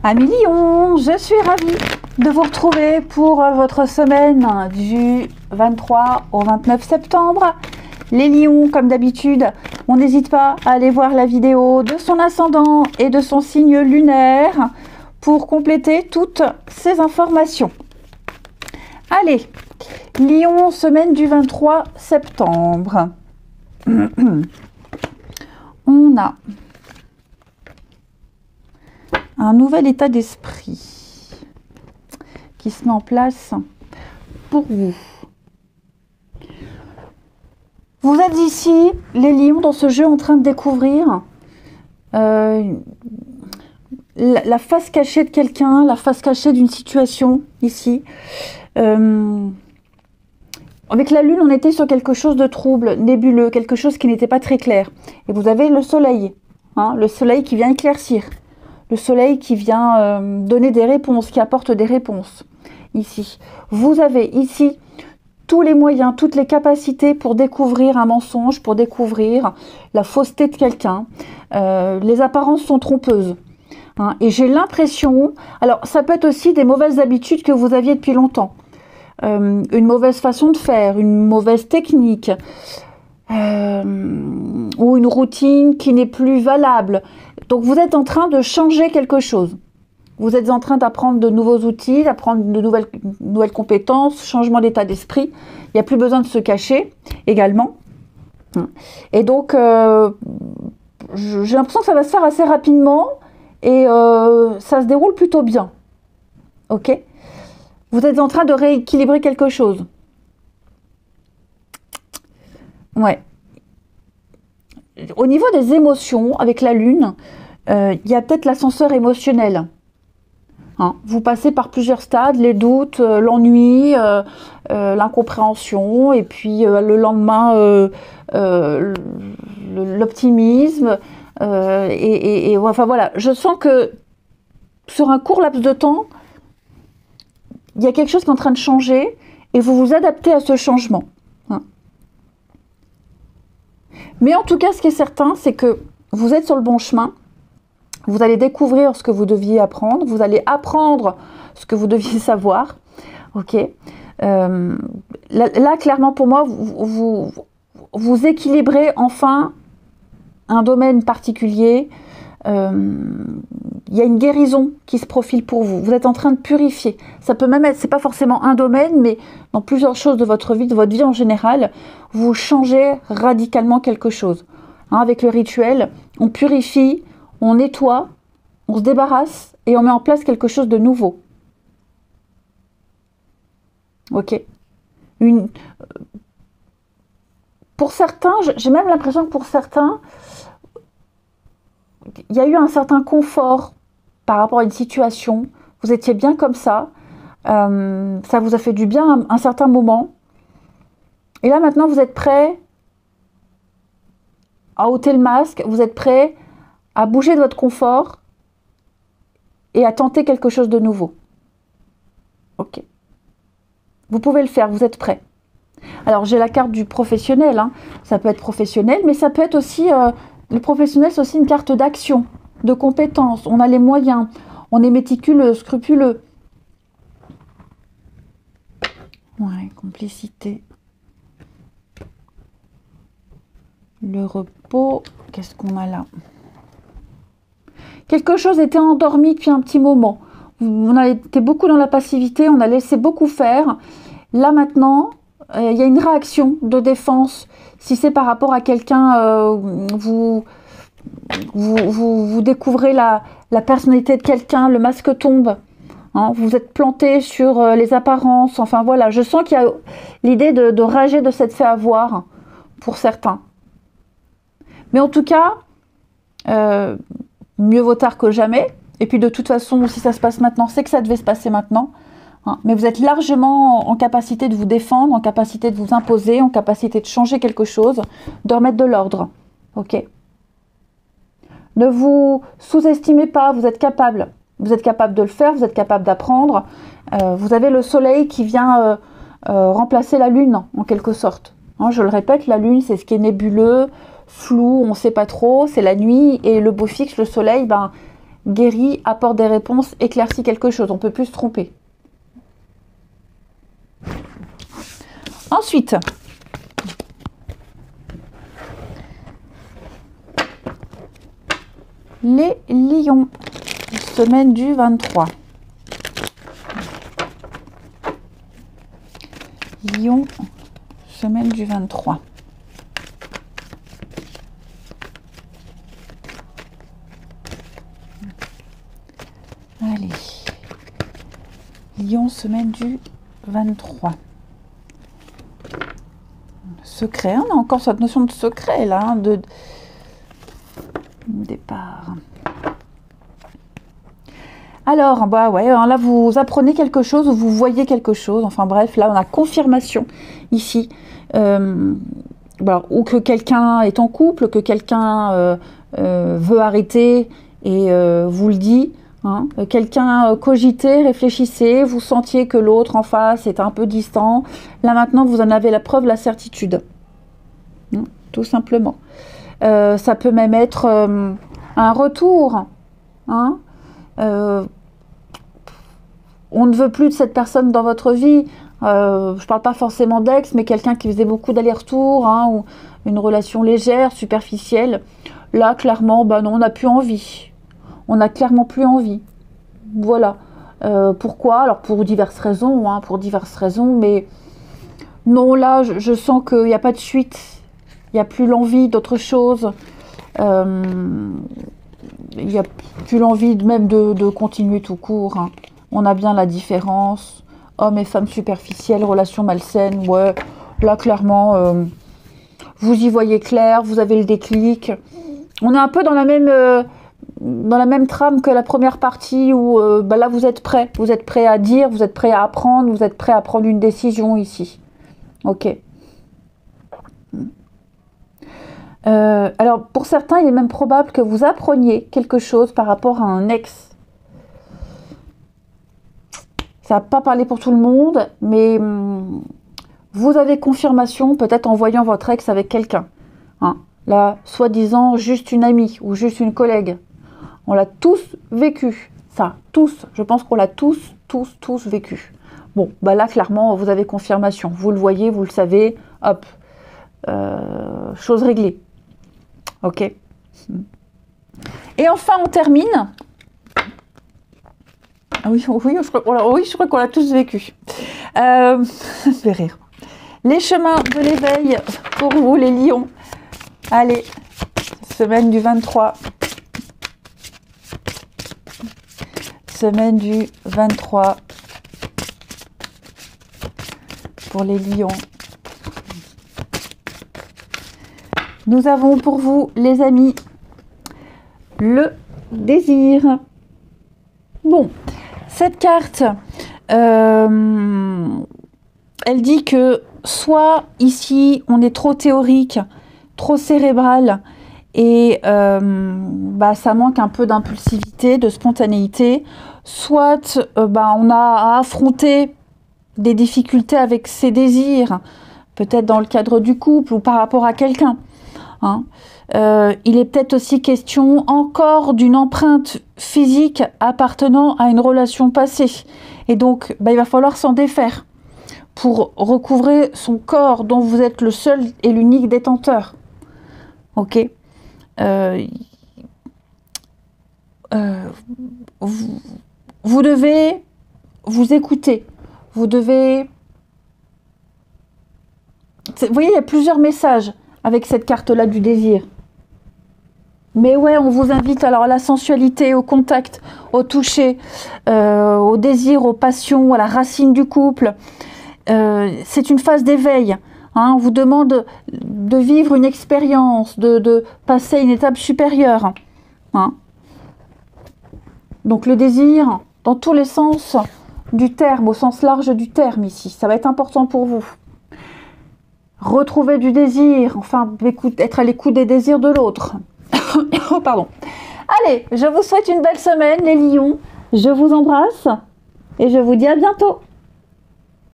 Amis Lion, je suis ravie de vous retrouver pour votre semaine du 23 au 29 septembre. Les lions, comme d'habitude, on n'hésite pas à aller voir la vidéo de son ascendant et de son signe lunaire pour compléter toutes ces informations. Allez, Lion, semaine du 23 septembre. On a un nouvel état d'esprit qui se met en place pour vous. Vous êtes ici, les lions, dans ce jeu en train de découvrir la face cachée de quelqu'un, la face cachée d'une situation, ici. Avec la lune, on était sur quelque chose de trouble, nébuleux, quelque chose qui n'était pas très clair. Et vous avez le soleil, hein, le soleil qui vient éclaircir. Le soleil qui vient donner des réponses, qui apporte des réponses, ici. Vous avez ici tous les moyens, toutes les capacités pour découvrir un mensonge, pour découvrir la fausseté de quelqu'un. Les apparences sont trompeuses. Hein, et j'ai l'impression, alors ça peut être aussi des mauvaises habitudes que vous aviez depuis longtemps. Une mauvaise façon de faire, une mauvaise technique, ou une routine qui n'est plus valable. Donc vous êtes en train de changer quelque chose. Vous êtes en train d'apprendre de nouveaux outils, d'apprendre de nouvelles compétences, changement d'état d'esprit. Il n'y a plus besoin de se cacher également. Et donc, j'ai l'impression que ça va se faire assez rapidement et ça se déroule plutôt bien. Ok ? Vous êtes en train de rééquilibrer quelque chose. Ouais. Au niveau des émotions, avec la lune, il y a peut-être l'ascenseur émotionnel. Hein, vous passez par plusieurs stades, les doutes, l'ennui, l'incompréhension, et puis le lendemain, l'optimisme. Et enfin voilà, je sens que sur un court laps de temps, il y a quelque chose qui est en train de changer et vous vous adaptez à ce changement. Hein. Mais en tout cas, ce qui est certain, c'est que vous êtes sur le bon chemin. Vous allez découvrir ce que vous deviez apprendre. Vous allez apprendre ce que vous deviez savoir. Ok. Là, clairement, pour moi, vous équilibrez enfin un domaine particulier. Il y a une guérison qui se profile pour vous. Vous êtes en train de purifier. Ça peut même être, c'est pas forcément un domaine, mais dans plusieurs choses de votre vie en général, vous changez radicalement quelque chose. Hein, avec le rituel, on purifie, on nettoie, on se débarrasse et on met en place quelque chose de nouveau. Ok. Pour certains, j'ai même l'impression que pour certains, il y a eu un certain confort par rapport à une situation. Vous étiez bien comme ça. Ça vous a fait du bien un certain moment. Et là, maintenant, vous êtes prêt à ôter le masque. Vous êtes prêt à bouger de votre confort et à tenter quelque chose de nouveau. Ok. Vous pouvez le faire. Vous êtes prêt. Alors, j'ai la carte du professionnel. Hein. Ça peut être professionnel, mais ça peut être aussi... le professionnel, c'est aussi une carte d'action, de compétence. On a les moyens. On est méticuleux, scrupuleux. Ouais, complicité. Le repos. Qu'est-ce qu'on a là? Quelque chose était endormi depuis un petit moment. On a été beaucoup dans la passivité, on a laissé beaucoup faire. Là maintenant, il y a une réaction de défense. Si c'est par rapport à quelqu'un, vous découvrez la personnalité de quelqu'un, le masque tombe. Hein, vous êtes planté sur les apparences. Enfin voilà, je sens qu'il y a l'idée de rager de s'être fait avoir pour certains. Mais en tout cas, mieux vaut tard que jamais. Et puis de toute façon, si ça se passe maintenant, c'est que ça devait se passer maintenant. Hein, mais vous êtes largement en capacité de vous défendre, en capacité de vous imposer, en capacité de changer quelque chose, de remettre de l'ordre. Ok ? Ne vous sous-estimez pas, vous êtes capable. Vous êtes capable de le faire, vous êtes capable d'apprendre. Vous avez le soleil qui vient remplacer la lune, en quelque sorte. Hein, je le répète, la lune, c'est ce qui est nébuleux, flou, on ne sait pas trop, c'est la nuit. Et le beau fixe, le soleil, ben, guérit, apporte des réponses, éclaircit quelque chose. On ne peut plus se tromper. Ensuite, les lions, semaine du 23. Lion, semaine du 23. Allez. Lion, semaine du 23. Secret, on a encore cette notion de secret là, hein, de départ. Alors, bah ouais, là vous apprenez quelque chose, vous voyez quelque chose, enfin bref, là on a confirmation ici, ou que quelqu'un est en couple, que quelqu'un veut arrêter et vous le dit, hein, quelqu'un cogitait, réfléchissait, vous sentiez que l'autre en face est un peu distant, là maintenant vous en avez la preuve, la certitude, hein, tout simplement. Ça peut même être un retour, hein, on ne veut plus de cette personne dans votre vie. Je parle pas forcément d'ex, mais quelqu'un qui faisait beaucoup d'allers-retours, hein, ou une relation légère, superficielle. Là, clairement, bah non, on n'a plus envie. On n'a clairement plus envie. Voilà. Pourquoi? Alors pour diverses raisons, hein, mais non, là, je sens qu'il n'y a pas de suite. Il n'y a plus l'envie d'autre chose. Il n'y a plus l'envie même de continuer tout court. Hein. On a bien la différence. Hommes et femmes superficielles, relations malsaines. Ouais, là, clairement, vous y voyez clair, vous avez le déclic. On est un peu dans la même trame que la première partie où là, vous êtes prêts. Vous êtes prêts à dire, vous êtes prêts à apprendre, vous êtes prêts à prendre une décision ici. Ok. Alors, pour certains, il est même probable que vous appreniez quelque chose par rapport à un ex. Ça n'a pas parlé pour tout le monde, mais vous avez confirmation, peut-être en voyant votre ex avec quelqu'un. Hein. Là, soi-disant, juste une amie ou juste une collègue. On l'a tous vécu, ça, tous. Je pense qu'on l'a tous vécu. Bon, bah là, clairement, vous avez confirmation. Vous le voyez, vous le savez, hop, chose réglée. Ok. Et enfin, on termine. Oui, je crois qu'on l'a tous vécu. Je vais rire. Les chemins de l'éveil pour vous, les lions. Allez, semaine du 23. Semaine du 23 pour les lions. Nous avons pour vous, les amis, le désir. Bon, cette carte, elle dit que soit ici, on est trop théorique, trop cérébral, et ça manque un peu d'impulsivité, de spontanéité, soit on a à affronter des difficultés avec ses désirs, peut-être dans le cadre du couple ou par rapport à quelqu'un. Hein. Il est peut-être aussi question encore d'une empreinte physique appartenant à une relation passée. Et donc, il va falloir s'en défaire pour recouvrer son corps dont vous êtes le seul et l'unique détenteur. Ok. Vous devez vous écouter. Vous devez... Vous voyez, il y a plusieurs messages avec cette carte-là du désir. Mais ouais, on vous invite alors à la sensualité, au contact, au toucher, au désir, aux passions, à la racine du couple. C'est une phase d'éveil. Hein, on vous demande de vivre une expérience, de passer une étape supérieure. Hein. Donc le désir, dans tous les sens du terme, au sens large du terme ici, ça va être important pour vous. Retrouver du désir, enfin être à l'écoute des désirs de l'autre. Oh, pardon. Allez, je vous souhaite une belle semaine les lions. Je vous embrasse et je vous dis à bientôt.